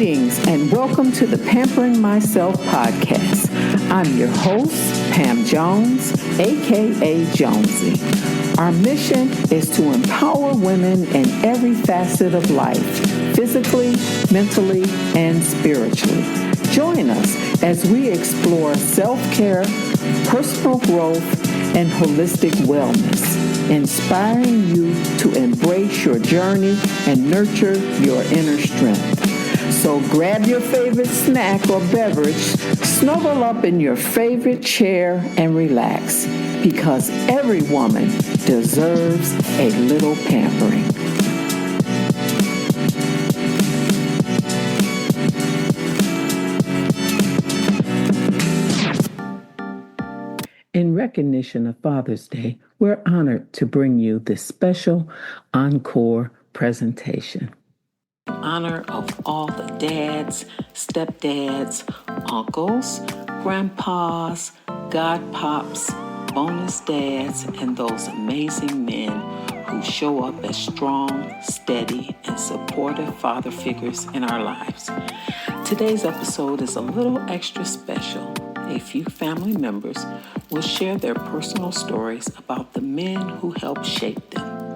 Greetings and welcome to the Pampering Myself podcast. I'm your host, Pam Jones, aka Jonesy. Our mission is to empower women in every facet of life, physically, mentally, and spiritually. Join us as we explore self-care, personal growth, and holistic wellness, inspiring you to embrace your journey and nurture your inner strength. So grab your favorite snack or beverage, snuggle up in your favorite chair, and relax, because every woman deserves a little pampering. In recognition of Father's Day, we're honored to bring you this special Encore presentation. In honor of all the dads, stepdads, uncles, grandpas, godpops, bonus dads, and those amazing men who show up as strong, steady, and supportive father figures in our lives. Today's episode is a little extra special. A few family members will share their personal stories about the men who helped shape them,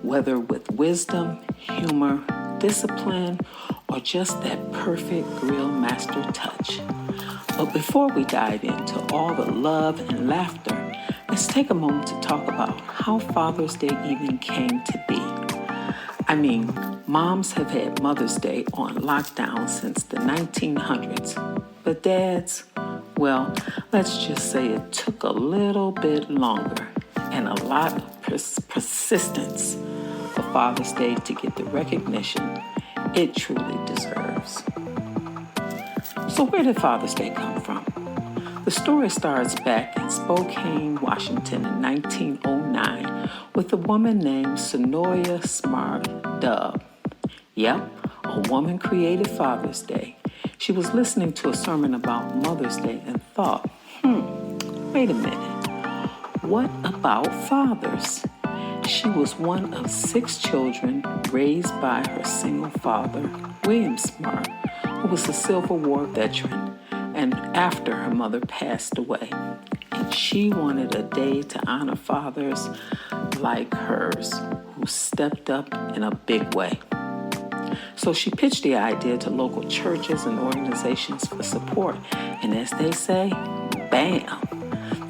whether with wisdom, humor, discipline, or just that perfect grill master touch. But before we dive into all the love and laughter, let's take a moment to talk about how Father's Day even came to be. I mean, moms have had Mother's Day on lockdown since the 1900s, but dads, well, let's just say it took a little bit longer and a lot of persistence for Father's Day to get the recognition it truly deserves. So where did Father's Day come from? The story starts back in Spokane, Washington in 1909 with a woman named Sonoya Smart Dub. Yep, a woman created Father's Day. She was listening to a sermon about Mother's Day and thought, wait a minute, what about fathers? She was one of 6 children raised by her single father, William Smart, who was a Civil War veteran, and after her mother passed away. And she wanted a day to honor fathers like hers, who stepped up in a big way. So she pitched the idea to local churches and organizations for support. And as they say, bam!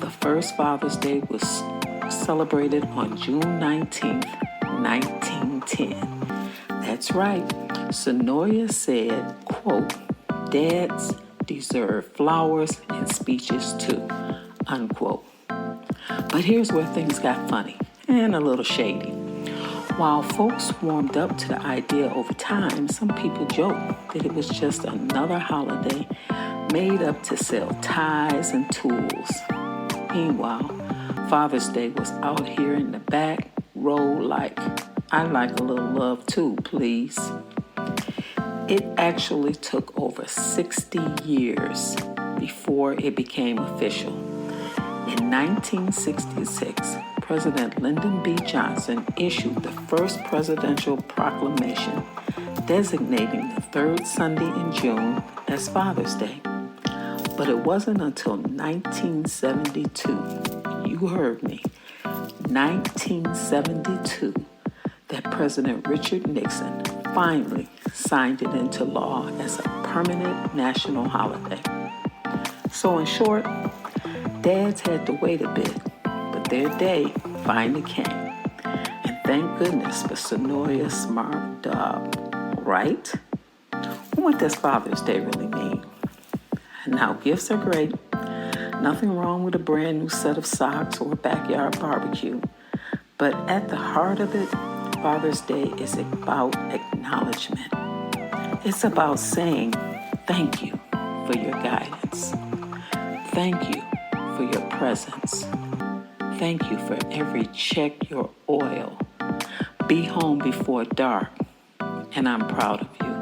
The first Father's Day was celebrated on June 19th, 1910. That's right. Sonoya said, quote, "Dads deserve flowers and speeches too," unquote. But here's where things got funny and a little shady. While folks warmed up to the idea over time, some people joked that it was just another holiday made up to sell ties and tools. Meanwhile, Father's Day was out here in the back row like, I like a little love too, please. It actually took over 60 years before it became official. In 1966, President Lyndon B. Johnson issued the first presidential proclamation designating the third Sunday in June as Father's Day. But it wasn't until 1972, you heard me, 1972, that President Richard Nixon finally signed it into law as a permanent national holiday. So in short, dads had to wait a bit, but their day finally came. And thank goodness for Sonoya Smart Dub, right? What does Father's Day really mean? Now, gifts are great. Nothing wrong with a brand new set of socks or a backyard barbecue. But at the heart of it, Father's Day is about acknowledgement. It's about saying thank you for your guidance. Thank you for your presence. Thank you for every check your oil. Be home before dark, and I'm proud of you.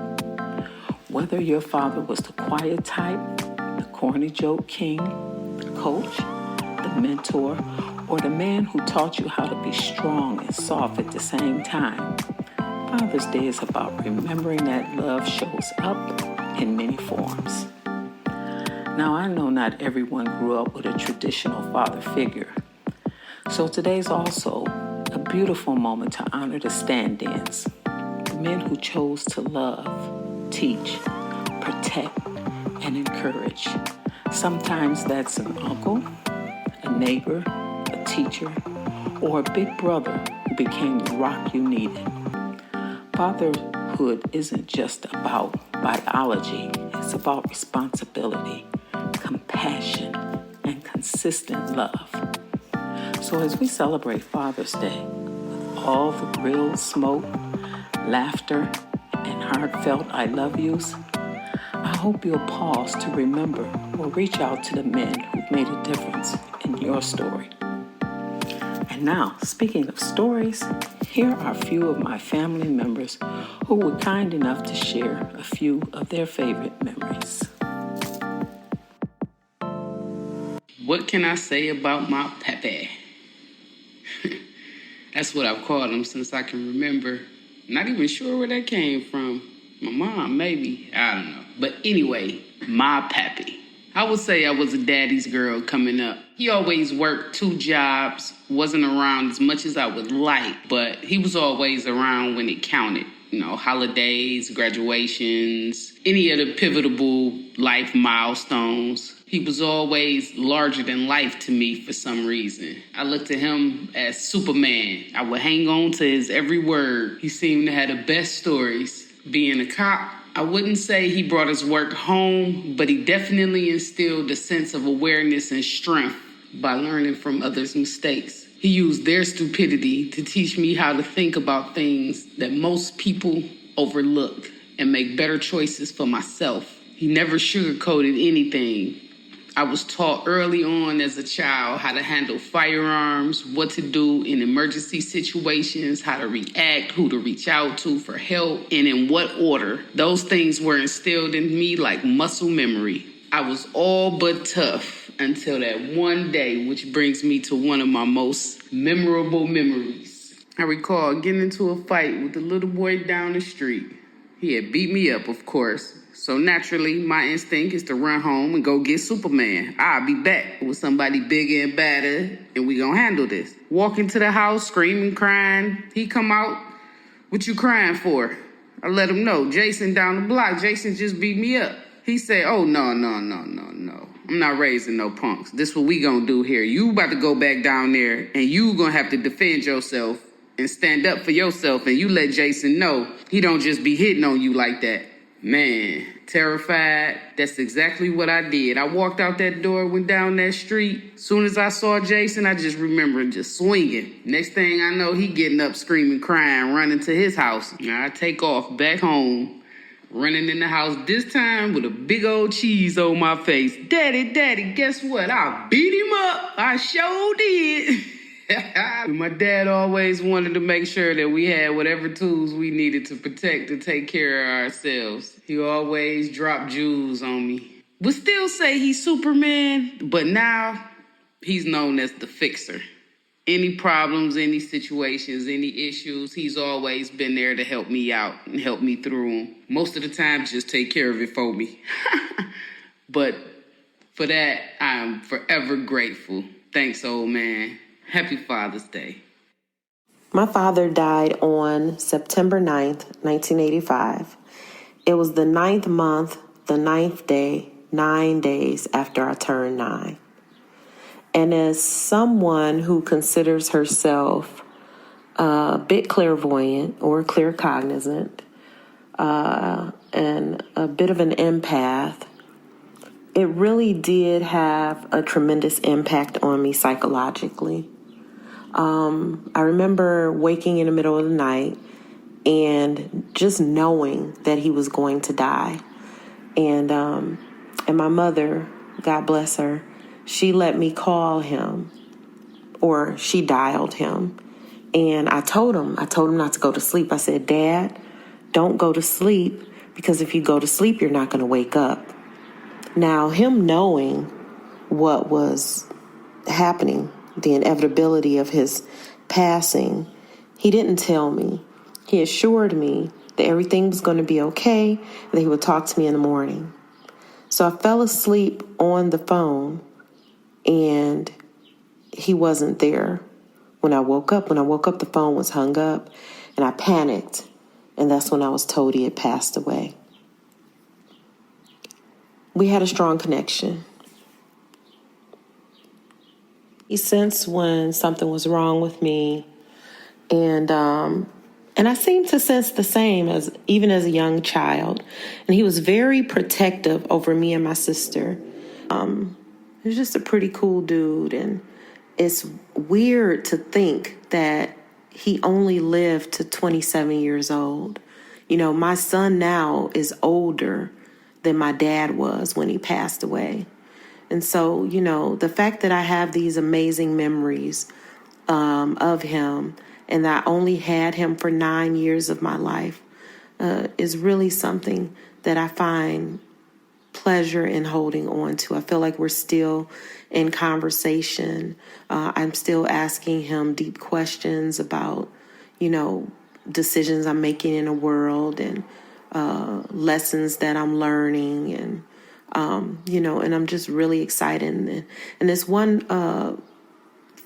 Whether your father was the quiet type, the corny joke king, the coach, the mentor, or the man who taught you how to be strong and soft at the same time, Father's Day is about remembering that love shows up in many forms. Now, I know not everyone grew up with a traditional father figure, so today's also a beautiful moment to honor the stand-ins, men who chose to love, teach, protect, and encourage. Sometimes that's an uncle, a neighbor, a teacher, or a big brother who became the rock you needed. Fatherhood isn't just about biology, it's about responsibility, compassion, and consistent love. So as we celebrate Father's Day, with all the grilled smoke, laughter, and heartfelt I love yous, I hope you'll pause to remember or reach out to the men who've made a difference in your story. And now, speaking of stories, here are a few of my family members who were kind enough to share a few of their favorite memories. What can I say about my pappy? That's what I've called him since I can remember. Not even sure where that came from. My mom, maybe. I don't know. But anyway, my pappy. I would say I was a daddy's girl coming up. He always worked 2 jobs, wasn't around as much as I would like, but he was always around when it counted. You know, holidays, graduations, any of the pivotal life milestones. He was always larger than life to me for some reason. I looked at him as Superman. I would hang on to his every word. He seemed to have the best stories. Being a cop, I wouldn't say he brought his work home, but he definitely instilled a sense of awareness and strength by learning from others' mistakes. He used their stupidity to teach me how to think about things that most people overlook and make better choices for myself. He never sugarcoated anything. I was taught early on as a child how to handle firearms, what to do in emergency situations, how to react, who to reach out to for help, and in what order. Those things were instilled in me like muscle memory. I was all but tough until that one day, which brings me to one of my most memorable memories. I recall getting into a fight with the little boy down the street. He had beat me up, of course. So naturally, my instinct is to run home and go get Superman. I'll be back with somebody bigger and badder, and we gonna handle this. Walk into the house, screaming, crying. He come out, what you crying for? I let him know, Jason down the block. Jason just beat me up. He said, oh, no. I'm not raising no punks. This what we gonna do here. You about to go back down there, and you gonna have to defend yourself and stand up for yourself, and you let Jason know he don't just be hitting on you like that. Man, terrified. That's exactly what I did. I walked out that door, went down that street. Soon as I saw Jason, I just remember just swinging. Next thing I know, he getting up, screaming, crying, running to his house. I take off back home, running in the house, this time with a big old cheese on my face. Daddy, guess what? I beat him up. I sure did. My dad always wanted to make sure that we had whatever tools we needed to protect and take care of ourselves. He always dropped jewels on me. Would still say he's Superman, but now he's known as the fixer. Any problems, any situations, any issues, he's always been there to help me out and help me through them. Most of the time, just take care of it for me. But for that, I'm forever grateful. Thanks, old man. Happy Father's Day. My father died on September 9th, 1985. It was the 9th month, the 9th day, 9 days after I turned 9. And as someone who considers herself a bit clairvoyant or claircognizant and a bit of an empath, it really did have a tremendous impact on me psychologically. I remember waking in the middle of the night and just knowing that he was going to die. And my mother, God bless her, she let me call him, or she dialed him. And I told him not to go to sleep. I said, Dad, don't go to sleep, because if you go to sleep, you're not going to wake up. Now, him knowing what was happening, the inevitability of his passing, he didn't tell me. He assured me that everything was going to be okay, and that he would talk to me in the morning. So I fell asleep on the phone, and he wasn't there. When I woke up, the phone was hung up, and I panicked, and that's when I was told he had passed away. We had a strong connection. He sensed when something was wrong with me, and I seemed to sense the same even as a young child. And he was very protective over me and my sister. He was just a pretty cool dude, and it's weird to think that he only lived to 27 years old. You know, my son now is older than my dad was when he passed away. And so, you know, the fact that I have these amazing memories of him, and that I only had him for 9 years of my life is really something that I find pleasure in holding on to. I feel like we're still in conversation. I'm still asking him deep questions about, you know, decisions I'm making in the world, and lessons that I'm learning, and you know, and I'm just really excited. And this one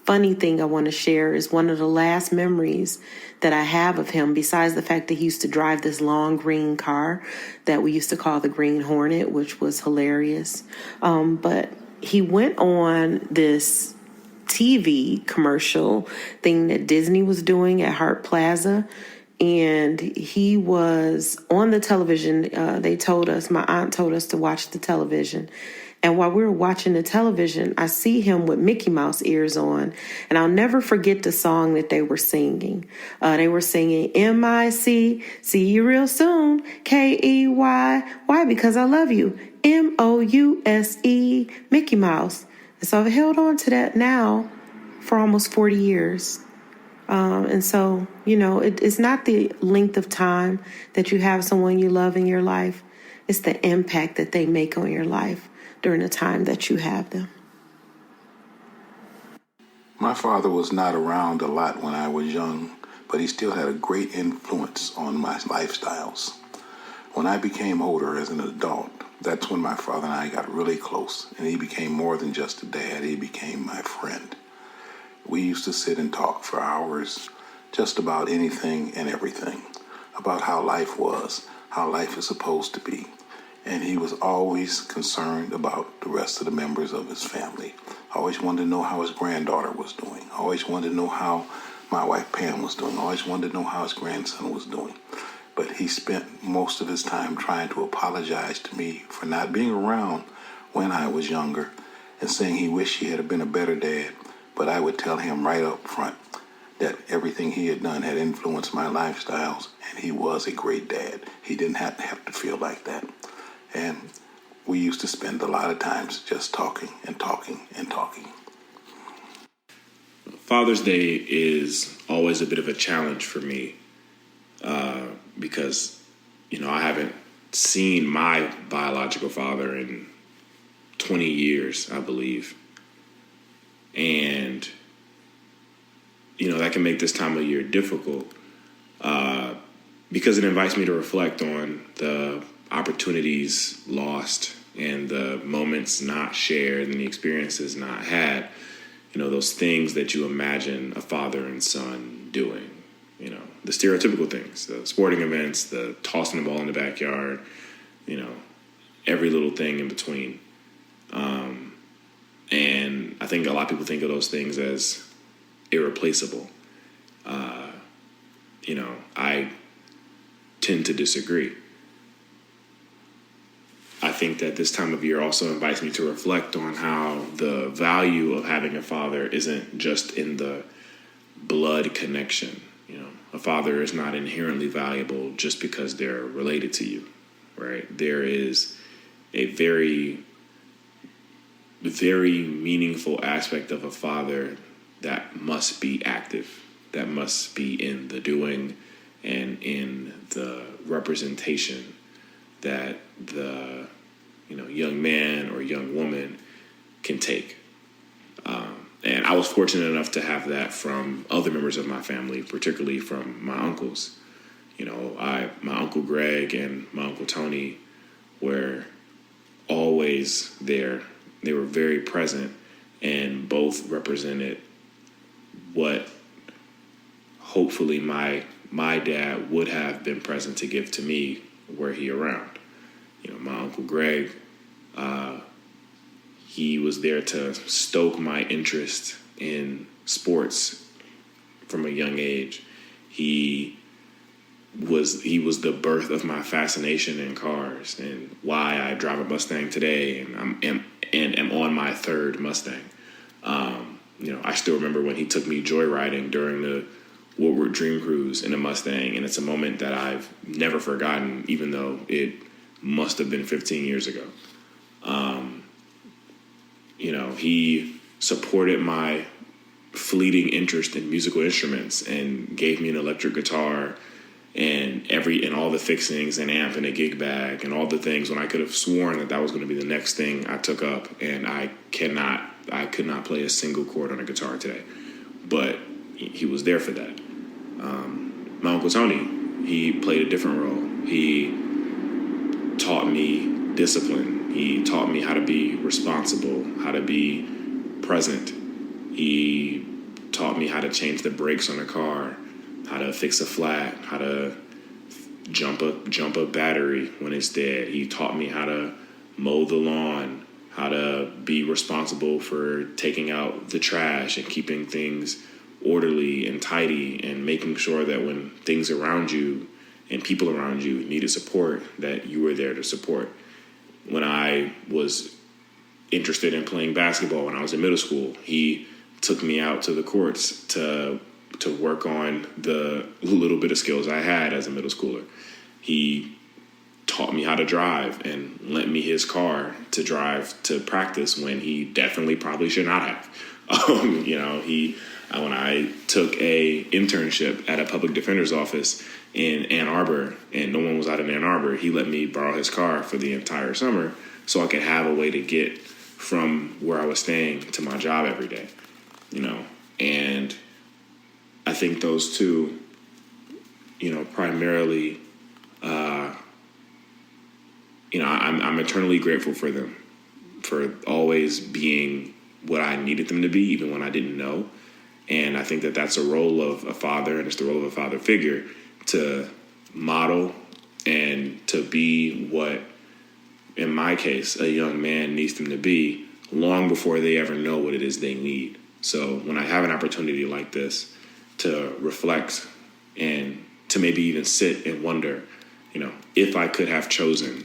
funny thing I want to share is one of the last memories that I have of him, besides the fact that he used to drive this long green car that we used to call the Green Hornet, which was hilarious. But he went on this TV commercial thing that Disney was doing at Hart Plaza. And he was on the television. My aunt told us to watch the television. And while we were watching the television, I see him with Mickey Mouse ears on. And I'll never forget the song that they were singing. They were singing M-I-C, see you real soon, K-E-Y. Why? Because I love you. M-O-U-S-E, Mickey Mouse. And so I've held on to that now for almost 40 years. And so, you know, it's not the length of time that you have someone you love in your life. It's the impact that they make on your life during the time that you have them. My father was not around a lot when I was young, but he still had a great influence on my lifestyles. When I became older as an adult, that's when my father and I got really close, and he became more than just a dad. He became my friend. We used to sit and talk for hours, just about anything and everything, about how life was, how life is supposed to be. And he was always concerned about the rest of the members of his family. Always wanted to know how his granddaughter was doing. Always wanted to know how my wife Pam was doing. Always wanted to know how his grandson was doing. But he spent most of his time trying to apologize to me for not being around when I was younger, and saying he wished he had been a better dad. But I would tell him right up front that everything he had done had influenced my lifestyles, and he was a great dad. He didn't have to feel like that. And we used to spend a lot of times just talking and talking and talking. Father's Day is always a bit of a challenge for me because, you know, I haven't seen my biological father in 20 years, I believe. And, you know, that can make this time of year difficult because it invites me to reflect on the opportunities lost and the moments not shared and the experiences not had. You know, those things that you imagine a father and son doing, you know, the stereotypical things, the sporting events, the tossing the ball in the backyard, you know, every little thing in between. And I think a lot of people think of those things as irreplaceable. You know, I tend to disagree. I think that this time of year also invites me to reflect on how the value of having a father isn't just in the blood connection. You know, a father is not inherently valuable just because they're related to you, right? There is a very, very meaningful aspect of a father that must be active, that must be in the doing and in the representation that the young man or young woman can take. And I was fortunate enough to have that from other members of my family, particularly from my uncles. My Uncle Greg and my Uncle Tony were always there. They were very present, and both represented what hopefully my dad would have been present to give to me were he around. My Uncle Greg, he was there to stoke my interest in sports from a young age. He was the birth of my fascination in cars and why I drive a Mustang today, and am on my third Mustang. I still remember when he took me joyriding during the Woodward Dream Cruise in a Mustang, and it's a moment that I've never forgotten, even though it must have been 15 years ago. He supported my fleeting interest in musical instruments and gave me an electric guitar and all the fixings and amp and a gig bag and all the things when I could have sworn that was going to be the next thing I took up, and I could not play a single chord on a guitar today. But he was there for that. My Uncle Tony, he played a different role. He taught me discipline. He taught me how to be responsible, how to be present. He taught me how to change the brakes on a car, how to fix a flat, how to jump a battery when it's dead. He taught me how to mow the lawn, how to be responsible for taking out the trash and keeping things orderly and tidy, and making sure that when things around you and people around you needed support, that you were there to support. When I was interested in playing basketball when I was in middle school, he took me out to the courts to work on the little bit of skills I had as a middle schooler. He taught me how to drive and lent me his car to drive to practice when he definitely probably should not have. When I took a internship at a public defender's office in Ann Arbor and no one was out in Ann Arbor, he let me borrow his car for the entire summer so I could have a way to get from where I was staying to my job every day, and I think those two, primarily, I'm eternally grateful for them, for always being what I needed them to be, even when I didn't know. And I think that that's a role of a father, and it's the role of a father figure to model and to be what, in my case, a young man needs them to be long before they ever know what it is they need. So when I have an opportunity like this to reflect and to maybe even sit and wonder, if I could have chosen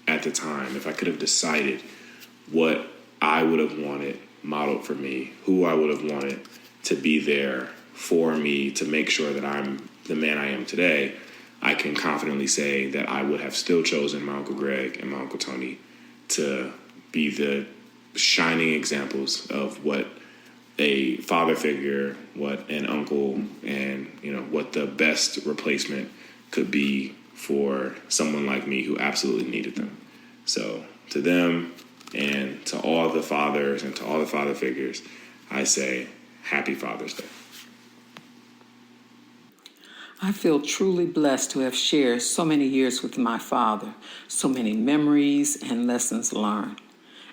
at the time, if I could have decided what I would have wanted modeled for me, who I would have wanted to be there for me to make sure that I'm the man I am today, I can confidently say that I would have still chosen my Uncle Greg and my Uncle Tony to be the shining examples of what a father figure, what an uncle, and what the best replacement could be for someone like me who absolutely needed them. So to them and to all the fathers and to all the father figures, I say Happy Father's Day. I feel truly blessed to have shared so many years with my father, so many memories and lessons learned.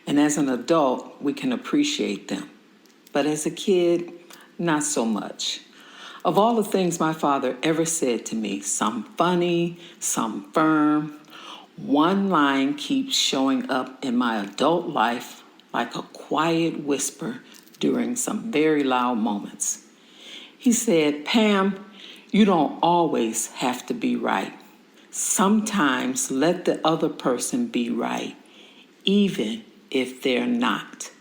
And as an adult, we can appreciate them. But as a kid, not so much. Of all the things my father ever said to me, some funny, some firm, one line keeps showing up in my adult life like a quiet whisper during some very loud moments. He said, "Pam, you don't always have to be right. Sometimes let the other person be right, even if they're not."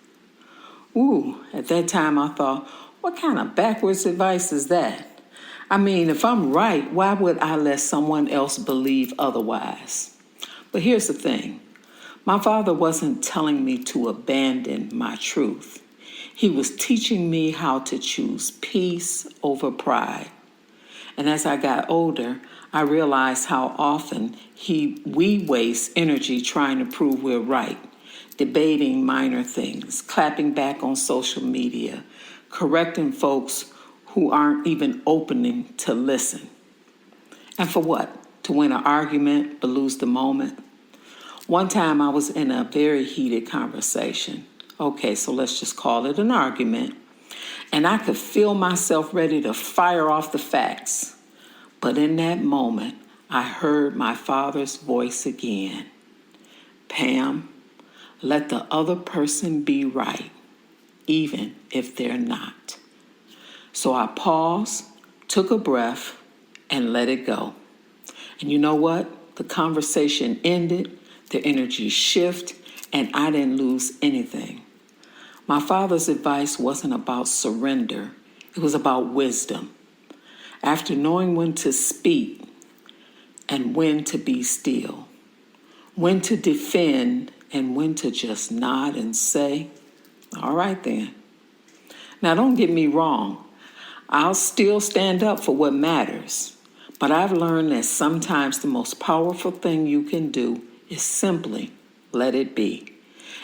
Ooh, at that time I thought, what kind of backwards advice is that? I mean, if I'm right, why would I let someone else believe otherwise? But here's the thing. My father wasn't telling me to abandon my truth. He was teaching me how to choose peace over pride. And as I got older, I realized how often we waste energy trying to prove we're right, debating minor things, clapping back on social media, correcting folks who aren't even opening to listen. And for what? To win an argument but lose the moment? One time I was in a very heated conversation. Okay, so let's just call it an argument. And I could feel myself ready to fire off the facts. But in that moment, I heard my father's voice again. Pam, let the other person be right, even if they're not. So I paused, took a breath, and let it go. And you know what? The conversation ended, the energy shifted, and I didn't lose anything. My father's advice wasn't about surrender. It was about wisdom. After knowing when to speak and when to be still, when to defend and when to just nod and say, all right then. Now don't get me wrong. I'll still stand up for what matters. But I've learned that sometimes the most powerful thing you can do is simply let it be.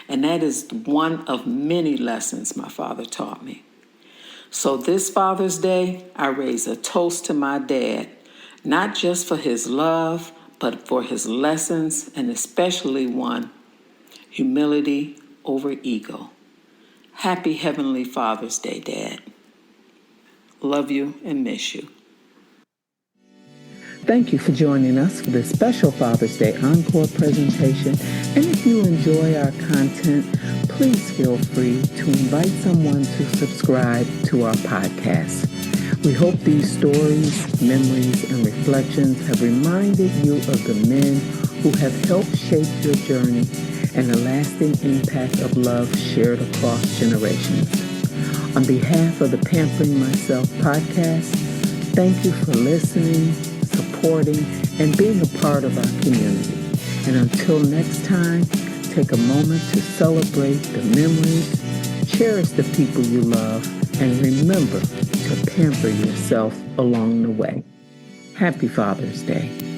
And that is one of many lessons my father taught me. So this Father's Day, I raise a toast to my dad, not just for his love, but for his lessons, and especially one, humility over ego. Happy Heavenly Father's Day, Dad. Love you and miss you. Thank you for joining us for this special Father's Day Encore presentation. And if you enjoy our content, please feel free to invite someone to subscribe to our podcast. We hope these stories, memories, and reflections have reminded you of the men who have helped shape your journey and the lasting impact of love shared across generations. On behalf of the Pampering Myself podcast, thank you for listening, supporting, and being a part of our community. And until next time, take a moment to celebrate the memories, cherish the people you love, and remember to pamper yourself along the way. Happy Father's Day.